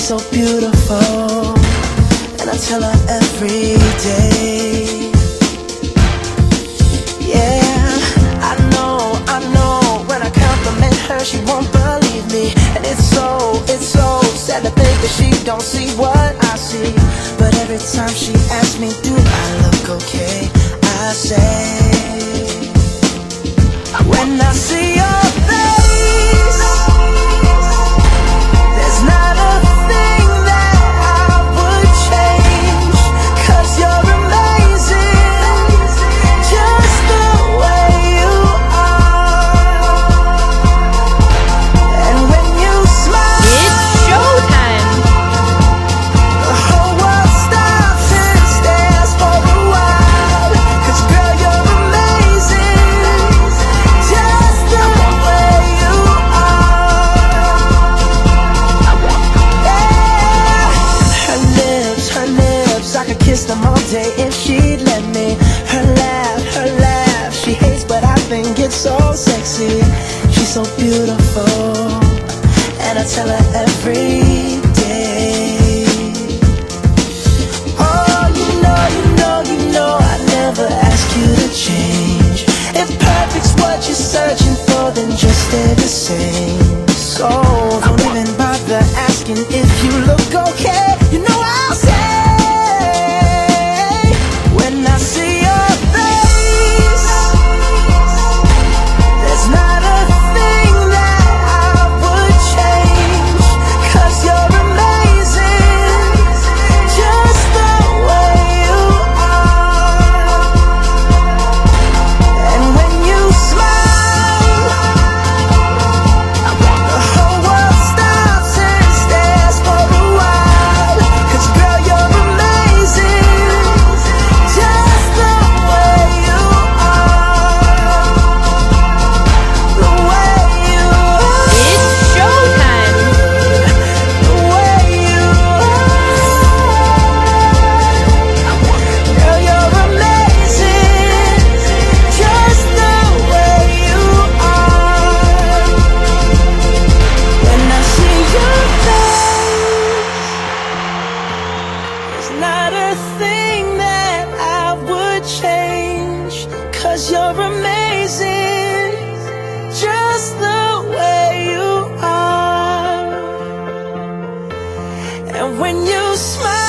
so beautiful, and I tell her every day. Yeah, I know, when I compliment her, she won't believe me. And it's so sad to think that she don't see what I see. But every time she asks me, do I look okay, I say, when I see your face, there's not a thing that I would change, 'cause you're amazing, just the way you are. And when you smile, It's showtime! the whole world stops and stares for a while. 'Cause girl, you're amazing, just the way you are. Yeah. Her lips, I could kiss them all day if she'd let me. Her laugh, she hates but I think it's so sexy. She's so beautiful, and I tell her every day. Oh, you know, I never ask you to change. If perfect's what you're searching for, then just stay the same. So don't even bother asking if you look okay. You know I'll say, when I see your face, there's not a thing that I would change, 'cause you're amazing, just the way you are. And when you smile, the whole world stops and stares for a while. 'Cause girl, you're amazing, just the way you are. The way you are. It's showtime! The way you are. Girl, you're amazing, just the way you are. When I see your face, there's not a thing that I would change, 'cause you're amazing, just the way you are. And when you smile,